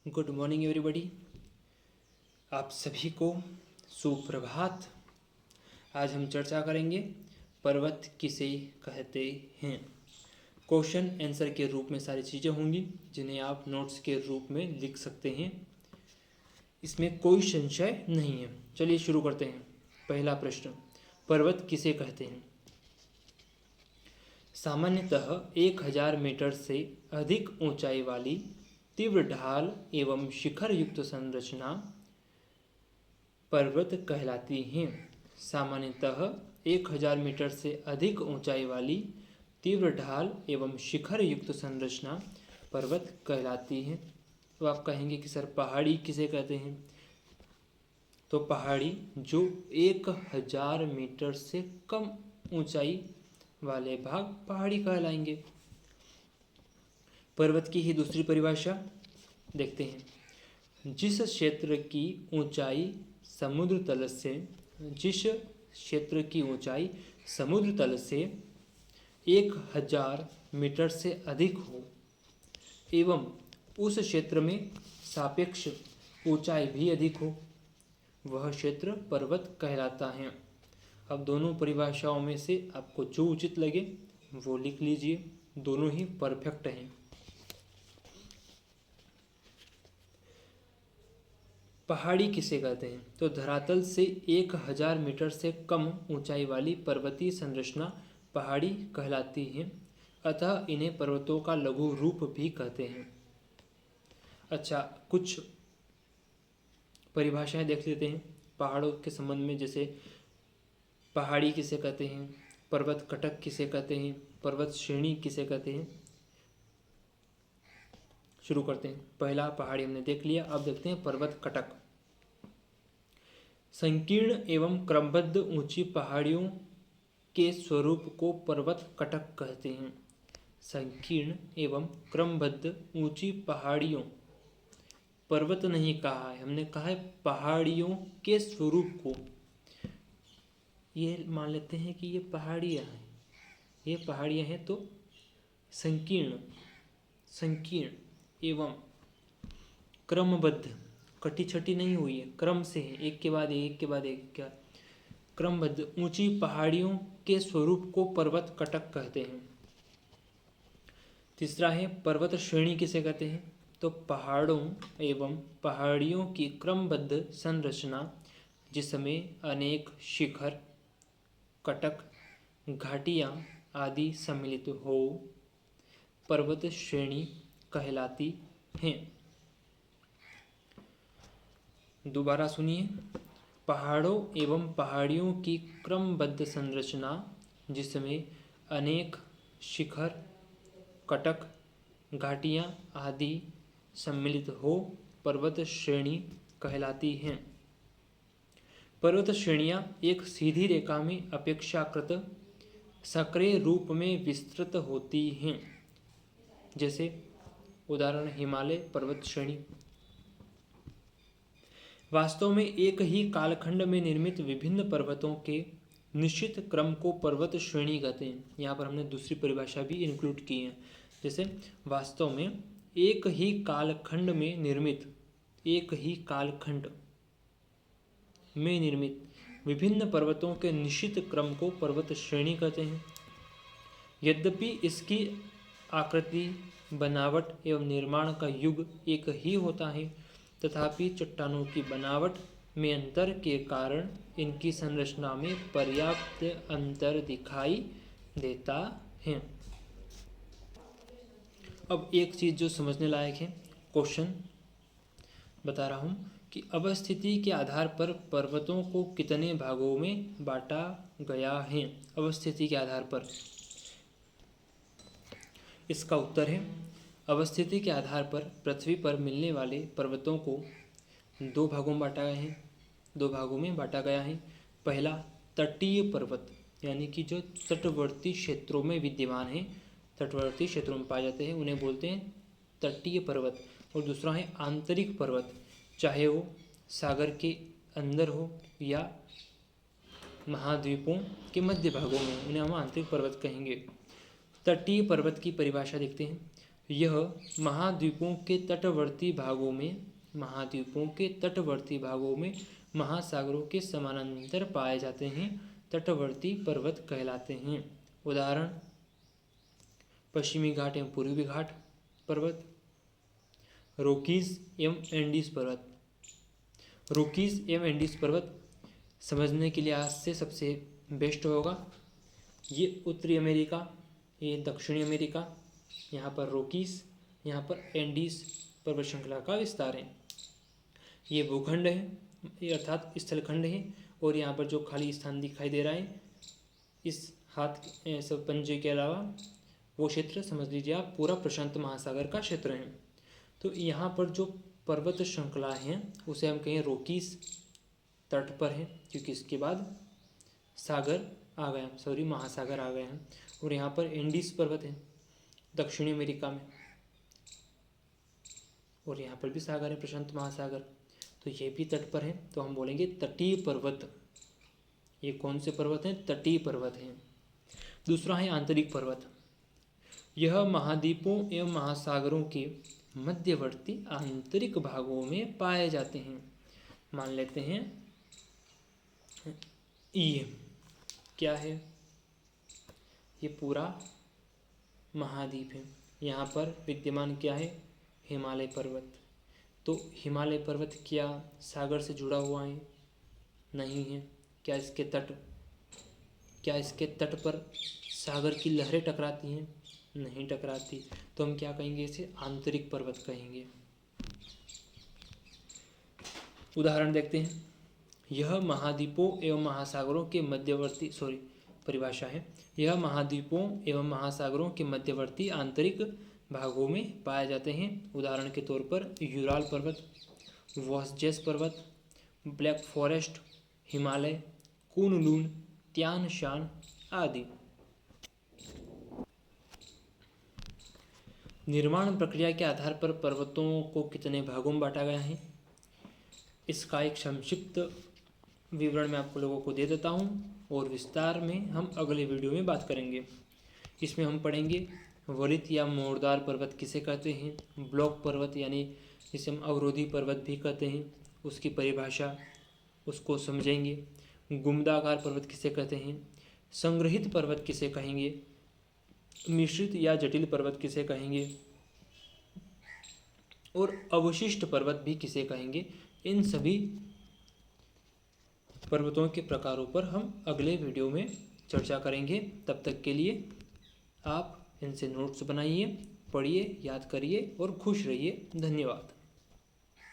Good morning everybody. आप सभी को सुप्रभात। आज हम चर्चा करेंगे पर्वत किसे कहते हैं। क्वेश्चन आंसर के रूप में सारी चीज़ें होंगी जिन्हें आप नोट्स के रूप में लिख सकते हैं, इसमें कोई संशय नहीं है। चलिए शुरू करते हैं। पहला प्रश्न, पर्वत किसे कहते हैं। सामान्यतः 1000 मीटर से अधिक ऊंचाई वाली तीव्र ढाल एवं शिखर युक्त संरचना पर्वत कहलाती हैं। सामान्यतः 1000 मीटर से अधिक ऊंचाई वाली तीव्र ढाल एवं शिखर युक्त संरचना पर्वत कहलाती हैं। तो आप कहेंगे कि सर पहाड़ी किसे कहते हैं। तो पहाड़ी जो 1000 मीटर से कम ऊंचाई वाले भाग पहाड़ी कहलाएंगे। पर्वत की ही दूसरी परिभाषा देखते हैं। जिस क्षेत्र की ऊंचाई समुद्र तल से 1000 मीटर से अधिक हो एवं उस क्षेत्र में सापेक्ष ऊंचाई भी अधिक हो, वह क्षेत्र पर्वत कहलाता है। अब दोनों परिभाषाओं में से आपको जो उचित लगे वो लिख लीजिए, दोनों ही परफेक्ट हैं। पहाड़ी किसे कहते हैं। तो धरातल से 1000 मीटर से कम ऊंचाई वाली पर्वतीय संरचना पहाड़ी कहलाती है, अतः इन्हें पर्वतों का लघु रूप भी कहते हैं। अच्छा, कुछ परिभाषाएं देख लेते हैं पहाड़ों के संबंध में। जैसे पहाड़ी किसे कहते हैं, पर्वत कटक किसे कहते हैं, पर्वत श्रेणी किसे कहते हैं। शुरू करते हैं। पहला पहाड़ी हमने देख लिया, अब देखते हैं पर्वत कटक। संकीर्ण एवं क्रमबद्ध ऊंची पहाड़ियों के स्वरूप को पर्वत कटक कहते हैं। संकीर्ण एवं क्रमबद्ध ऊंची पहाड़ियों, पर्वत नहीं कहा है, हमने कहा है पहाड़ियों के स्वरूप को। ये मान लेते हैं कि ये पहाड़ियाँ हैं, ये पहाड़ियाँ हैं, तो संकीर्ण एवं क्रमबद्ध, कटी छटी नहीं हुई है, क्रम से है, एक के बाद एक के बाद एक, क्या क्रमबद्ध ऊंची पहाड़ियों के स्वरूप को पर्वत कटक कहते हैं। तीसरा है पर्वत श्रेणी किसे कहते हैं। तो पहाड़ों एवं पहाड़ियों की क्रमबद्ध संरचना जिसमें अनेक शिखर, कटक, घाटियाँ आदि सम्मिलित हो, पर्वत श्रेणी कहलाती हैं। दोबारा सुनिए। पहाड़ों एवं पहाड़ियों की क्रमबद्ध संरचना जिसमें अनेक शिखर, कटक, घाटियाँ आदि सम्मिलित हो, पर्वत श्रेणी कहलाती हैं। पर्वत श्रेणियाँ एक सीधी रेखा में अपेक्षाकृत सक्रिय रूप में विस्तृत होती हैं। जैसे उदाहरण हिमालय पर्वत श्रेणी। वास्तव में एक ही कालखंड में निर्मित विभिन्न पर्वतों के निश्चित क्रम को पर्वत श्रेणी कहते हैं। यहाँ पर हमने दूसरी परिभाषा भी इंक्लूड की है। जैसे वास्तव में एक ही कालखंड में निर्मित विभिन्न पर्वतों के निश्चित क्रम को पर्वत श्रेणी कहते हैं। यद्यपि इसकी आकृति, बनावट एवं निर्माण का युग एक ही होता है, तथापि चट्टानों की बनावट में अंतर के कारण इनकी संरचना में पर्याप्त अंतर दिखाई देता है। अब एक चीज़ जो समझने लायक है, क्वेश्चन बता रहा हूँ कि अवस्थिति के आधार पर पर्वतों को कितने भागों में बांटा गया है। अवस्थिति के आधार पर इसका उत्तर है, अवस्थिति के आधार पर पृथ्वी पर मिलने वाले पर्वतों को दो भागों में बांटा गया है। पहला तटीय पर्वत, यानी कि जो तटवर्ती क्षेत्रों में विद्यमान है, तटवर्ती क्षेत्रों में पाए जाते हैं, उन्हें बोलते हैं तटीय पर्वत। और दूसरा है आंतरिक पर्वत, चाहे वो सागर के अंदर हो या महाद्वीपों के मध्य भागों में, उन्हें हम आंतरिक पर्वत कहेंगे। तटीय पर्वत की परिभाषा देखते हैं। यह महाद्वीपों के तटवर्ती भागों में महासागरों के समानांतर पाए जाते हैं, तटवर्ती पर्वत कहलाते हैं। उदाहरण पश्चिमी घाट एवं पूर्वी घाट पर्वत, रॉकीज एवं एंडीज पर्वत। रॉकीज एवं एंडीज पर्वत समझने के लिए आज से सबसे बेस्ट होगा। ये उत्तरी अमेरिका, ये दक्षिणी अमेरिका, यहाँ पर रॉकीज, यहाँ पर एंडीज पर्वत श्रृंखला का विस्तार है। ये भूखंड है, ये अर्थात स्थलखंड है, और यहाँ पर जो खाली स्थान दिखाई दे रहा है इस हाथ सब पंजे के अलावा वो क्षेत्र समझ लीजिए आप पूरा प्रशांत महासागर का क्षेत्र है। तो यहाँ पर जो पर्वत श्रृंखला है उसे हम कहें रॉकीज तट पर है, क्योंकि इसके बाद महासागर आ गए हैं। और यहाँ पर एंडीज पर्वत है दक्षिणी अमेरिका में, और यहाँ पर भी सागर है प्रशांत महासागर, तो ये भी तट पर है, तो हम बोलेंगे तटीय पर्वत। ये कौन से पर्वत हैं? तटीय पर्वत हैं। दूसरा है आंतरिक पर्वत। यह महाद्वीपों एवं महासागरों के मध्यवर्ती आंतरिक भागों में पाए जाते हैं। मान लेते हैं ये क्या है, ये पूरा महाद्वीप है, यहाँ पर विद्यमान क्या है? हिमालय पर्वत। तो हिमालय पर्वत क्या सागर से जुड़ा हुआ है? नहीं है। क्या इसके तट पर सागर की लहरें टकराती हैं? नहीं टकराती। तो हम क्या कहेंगे? इसे आंतरिक पर्वत कहेंगे। उदाहरण देखते हैं। यह महाद्वीपों एवं महासागरों के मध्यवर्ती परिभाषा है। यह महाद्वीपों एवं महासागरों के मध्यवर्ती आंतरिक भागों में पाए जाते हैं। उदाहरण के तौर पर यूराल पर्वत, वॉसजेस पर्वत, ब्लैक फॉरेस्ट, हिमालय, कुनलुन, त्यान शान आदि। निर्माण प्रक्रिया के आधार पर पर्वतों को कितने भागों में बांटा गया है, इसका एक संक्षिप्त विवरण मैं आपको लोगों को दे देता हूँ, और विस्तार में हम अगले वीडियो में बात करेंगे। इसमें हम पढ़ेंगे वलित या मोड़दार पर्वत किसे कहते हैं, ब्लॉक पर्वत यानी जिसे हम अवरोधी पर्वत भी कहते हैं, उसकी परिभाषा उसको समझेंगे। गुम्बदाकार पर्वत किसे कहते हैं, संग्रहित पर्वत किसे कहेंगे, मिश्रित या जटिल पर्वत किसे कहेंगे, और अवशिष्ट पर्वत भी किसे कहेंगे। इन सभी पर्वतों के प्रकारों पर हम अगले वीडियो में चर्चा करेंगे। तब तक के लिए आप इनसे नोट्स बनाइए, पढ़िए, याद करिए और खुश रहिए। धन्यवाद।